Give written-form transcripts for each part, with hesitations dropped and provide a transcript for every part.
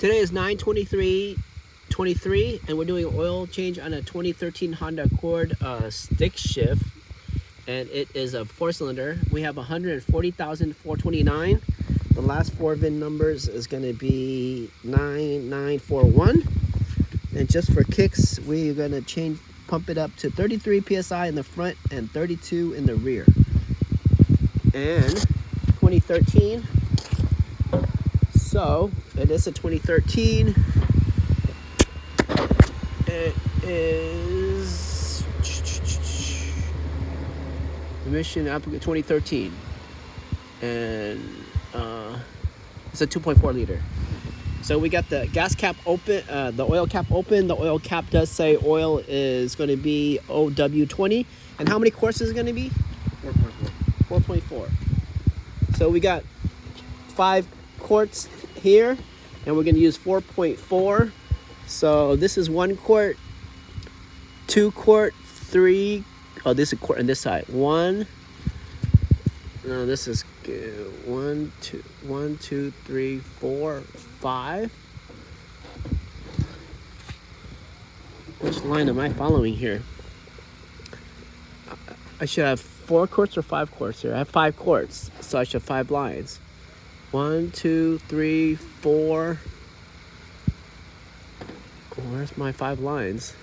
Today is 9/23/23, and we're doing an oil change on a 2013 Honda Accord stick shift, and it is a 4-cylinder. We have 140,429. The last 4 VIN numbers is going to be 9941. And just for kicks, we're going to pump it up to 33 psi in the front and 32 in the rear. And 2013. So it is a 2013. It is emission applicant 2013, and it's a 2.4 liter. So we got the gas cap open, the oil cap open. The oil cap does say oil is going to be OW20. And how many quarts is it going to be? 4.4. 4.4. So we got 5 quarts here, and we're going to use 4.4. So this is 1 quart, 2 quart, 3. Oh, this is a quart on this side. 1. No, this is 1, 2, 3, 4, 5. Which line am I following here? I should have 4 quarts or 5 quarts here. I have 5 quarts, so I should have 5 lines. 1, 2, 3, 4. Where's my 5 lines?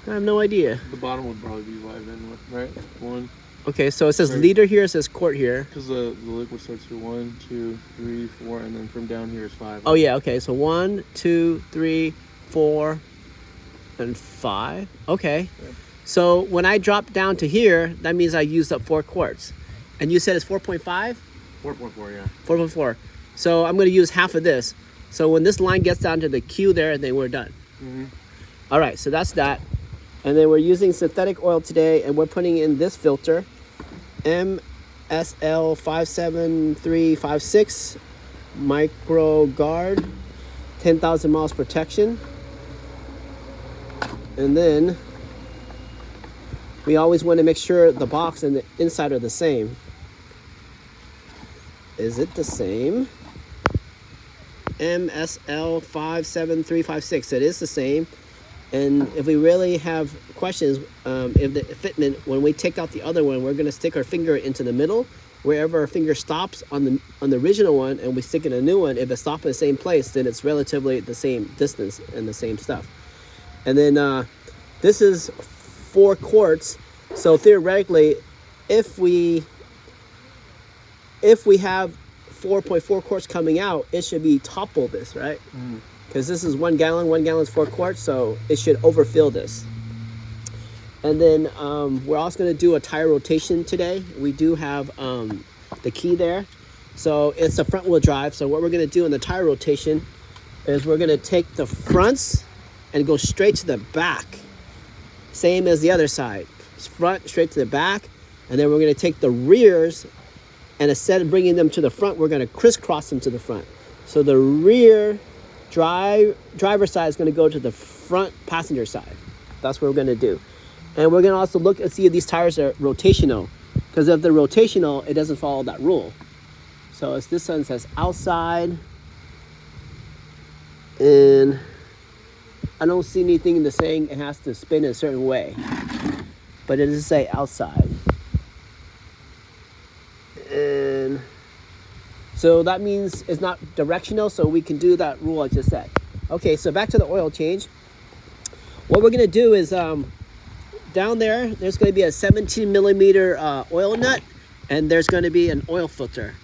I have no idea. The bottom would probably be 5 then, right? 1. Okay, so it says Right. liter here, it says quart here. Because the liquid starts with 1, 2, 3, 4, and then from down here is 5. Oh yeah, okay, so 1, 2, 3, 4, and 5. Okay. Yeah. So when I drop down to here, that means I used up 4 quarts. And you said it's 4.5? 4.4, yeah. 4.4. So I'm going to use half of this. So when this line gets down to the Q there, then we're done. Mm-hmm. All right, so that's that. And then we're using synthetic oil today, and we're putting in this filter, MSL57356 Micro Guard, 10,000 miles protection. And then we always want to make sure the box and the inside are the same. Is it the same? MSL57356. It is the same. And if we really have questions, if the fitment, when we take out the other one, we're going to stick our finger into the middle, wherever our finger stops on the original one, and we stick in a new one. If it stops in the same place, then it's relatively the same distance and the same stuff. And then this is 4 quarts. So theoretically, if we have 4.4 quarts coming out, it should be topple this, right? Because this is 1 gallon. 1 gallon is 4 quarts, so it should overfill this. And then we're also going to do a tire rotation today. We do have the key there. So it's a front wheel drive. So what we're going to do in the tire rotation is we're going to take the fronts and go straight to the back. Same as the other side. Front, straight to the back. And then we're going to take the rears, and instead of bringing them to the front, we're going to crisscross them to the front. So the rear driver side is going to go to the front passenger side. That's what we're going to do. And we're going to also look and see if these tires are rotational. Because if they're rotational, it doesn't follow that rule. So it's this one says outside. And I don't see anything in the saying it has to spin a certain way. But it does say outside. And so that means it's not directional, so we can do that rule I just said. Okay, so back to the oil change. What we're going to do is down there's going to be a 17 millimeter oil nut, and there's going to be an oil filter.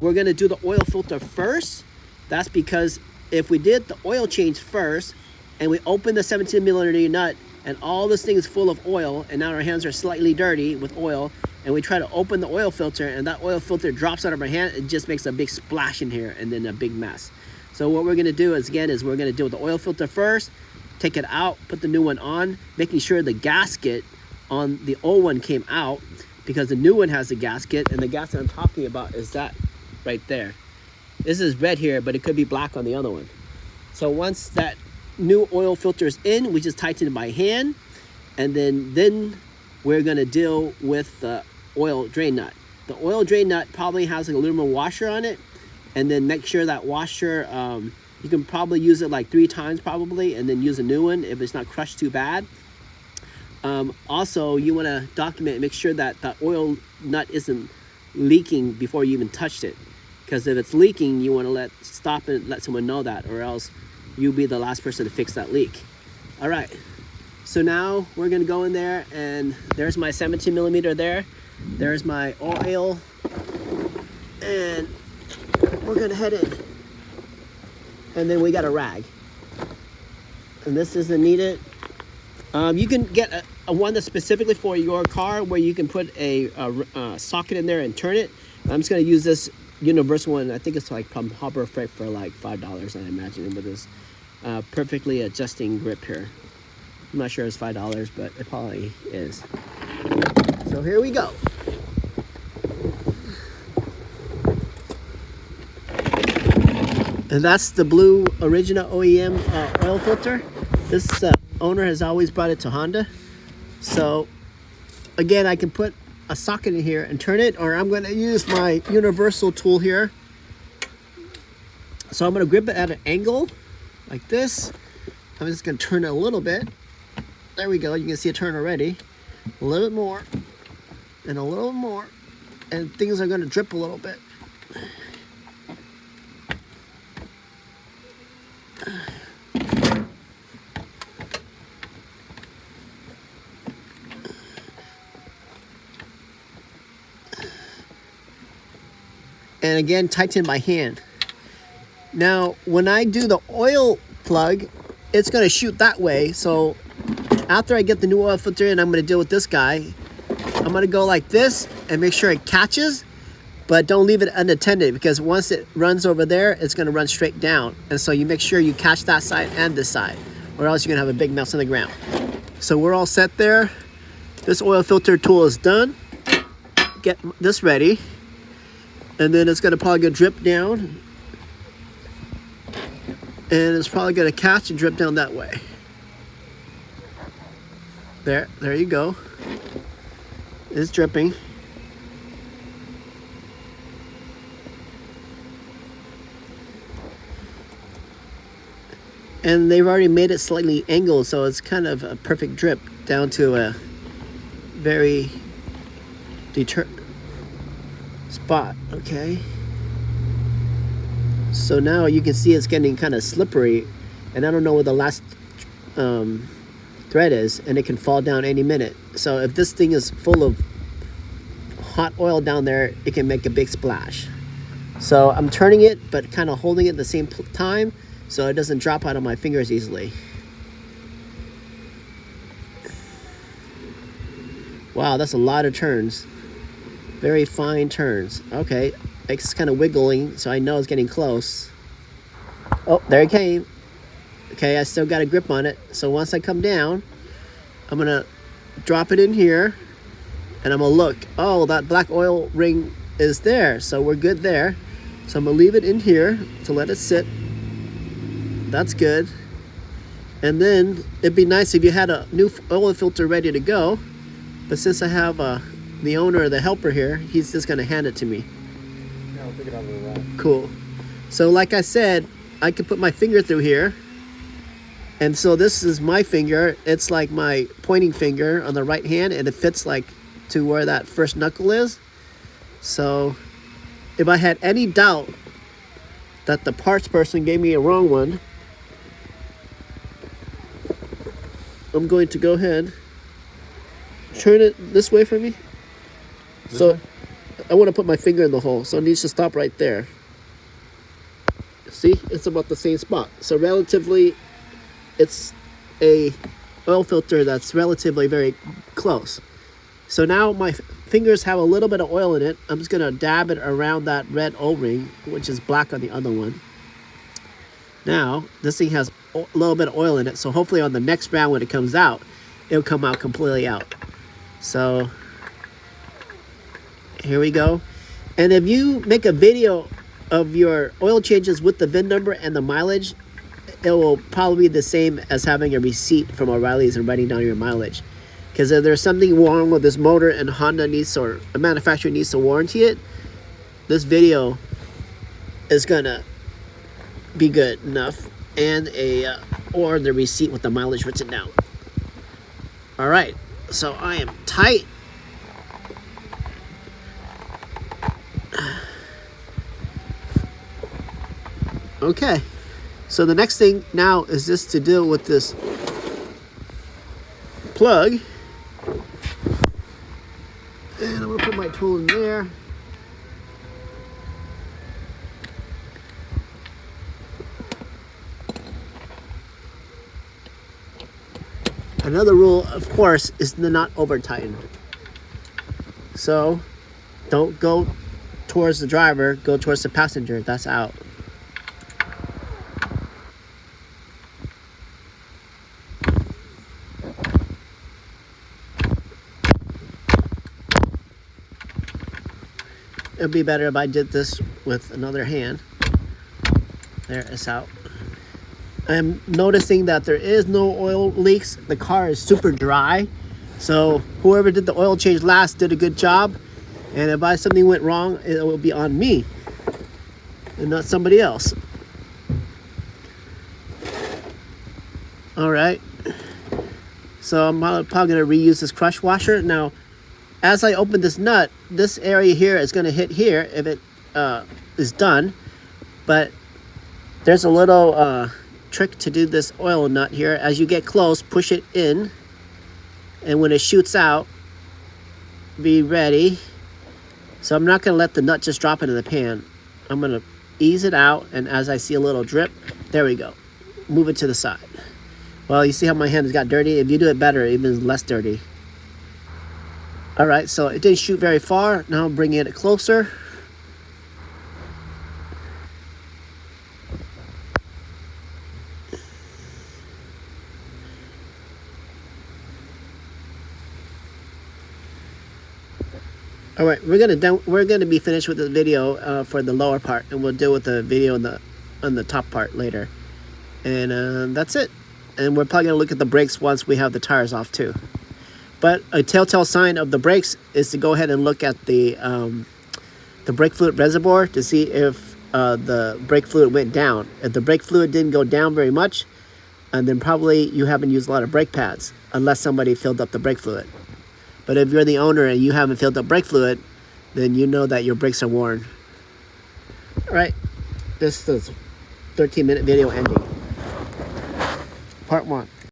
We're going to do the oil filter first. That's because if we did the oil change first, and we open the 17 millimeter nut, and all this thing is full of oil, and now our hands are slightly dirty with oil, and we try to open the oil filter, and that oil filter drops out of our hand, it just makes a big splash in here, and then a big mess. So what we're going to do is we're going to deal with the oil filter first, take it out, put the new one on, making sure the gasket on the old one came out, because the new one has the gasket, and the gasket I'm talking about is that right there. This is red here, but it could be black on the other one. So once that new oil filter is in, we just tighten it by hand, and then we're going to deal with the oil drain nut. The oil drain nut probably has an aluminum washer on it, and then make sure that washer, you can probably use it like 3 times probably, and then use a new one if it's not crushed too bad. Also, you want to document and make sure that the oil nut isn't leaking before you even touched it, because if it's leaking, you want to stop and let someone know that, or else you'll be the last person to fix that leak. All right, so now we're gonna go in there, and there's my 17 millimeter there. There's my oil, and we're gonna head in. And then we got a rag, and this isn't needed. You can get a one that's specifically for your car, where you can put a socket in there and turn it. I'm just gonna use this universal one. I think it's like from Harbor Freight for like $5, I imagine, with this perfectly adjusting grip here. I'm not sure it's $5, but it probably is. So here we go. And that's the blue original OEM oil filter. This owner has always brought it to Honda. So again, I can put a socket in here and turn it, or I'm going to use my universal tool here. So I'm going to grip it at an angle like this. I'm just going to turn it a little bit. There we go. You can see it turn already. A little bit more, and a little more, and things are going to drip a little bit. And again, tighten by hand. Now, when I do the oil plug, it's going to shoot that way. So after I get the new oil filter in, I'm going to deal with this guy. I'm going to go like this and make sure it catches, but don't leave it unattended, because once it runs over there, it's going to run straight down. And so you make sure you catch that side and this side, or else you're going to have a big mess on the ground. So we're all set there. This oil filter tool is done. Get this ready. And then it's going to probably go drip down. And it's probably going to catch and drip down that way. There you go. It's dripping. And they've already made it slightly angled, so it's kind of a perfect drip down to a very spot. Okay, so now you can see it's getting kind of slippery, and I don't know where the last thread is, and it can fall down any minute. So if this thing is full of hot oil down there, it can make a big splash. So I'm turning it, but kind of holding it at the same time, so it doesn't drop out of my fingers easily. Wow, that's a lot of turns. Very fine turns. Okay, it's kind of wiggling, so I know it's getting close. Oh, there it came. Okay, I still got a grip on it. So once I come down, I'm gonna drop it in here, and I'm gonna look. Oh, that black oil ring is there, so we're good there. So I'm gonna leave it in here to let it sit. That's good. And then it'd be nice if you had a new oil filter ready to go, but since I have the owner, the helper here, he's just gonna hand it to me. Yeah, I'll take it out of the rack. Cool. So like I said, I can put my finger through here, and so this is my finger. It's like my pointing finger on the right hand, and it fits like to where that first knuckle is. So if I had any doubt that the parts person gave me a wrong one, I'm going to go ahead, turn it this way for me. So I want to put my finger in the hole, so it needs to stop right there. See, it's about the same spot. So relatively, it's a oil filter that's relatively very close. So now my fingers have a little bit of oil in it. I'm just gonna dab it around that red O-ring, which is black on the other one. Now this thing has a little bit of oil in it, so hopefully on the next round when it comes out, it'll come out completely out. So here we go. And if you make a video of your oil changes with the VIN number and the mileage, it will probably be the same as having a receipt from O'Reilly's and writing down your mileage. Because if there's something wrong with this motor and Honda needs, or a manufacturer needs to warranty it, this video is gonna be good enough, and a or the receipt with the mileage written down. All right, so I am tight. Okay, so the next thing now is just to deal with this plug, and I'm gonna put my tool in there. Another rule, of course, is to not over tighten. So don't go towards the driver, go towards the passenger. That's out. It'd be better if I did this with another hand. There, it's out. I'm noticing that there is no oil leaks. The car is super dry. So whoever did the oil change last did a good job. And if something went wrong, it will be on me and not somebody else. All right. So I'm probably going to reuse this crush washer. Now, as I open this nut, this area here is going to hit here if it is done. But there's a little trick to do this oil nut here. As you get close, push it in. And when it shoots out, be ready. So I'm not going to let the nut just drop into the pan. I'm going to ease it out. And as I see a little drip, there we go. Move it to the side. Well, you see how my hand has got dirty? If you do it better, even less dirty. All right, so it didn't shoot very far. Now I'm bringing it closer. All right, we're gonna be finished with the video for the lower part, and we'll deal with the video on the top part later. And that's it. And we're probably gonna look at the brakes once we have the tires off too. But a telltale sign of the brakes is to go ahead and look at the brake fluid reservoir to see if the brake fluid went down. If the brake fluid didn't go down very much, and then probably you haven't used a lot of brake pads unless somebody filled up the brake fluid. But if you're the owner and you haven't filled up brake fluid, then you know that your brakes are worn. All right, this is 13-minute video ending. Part 1.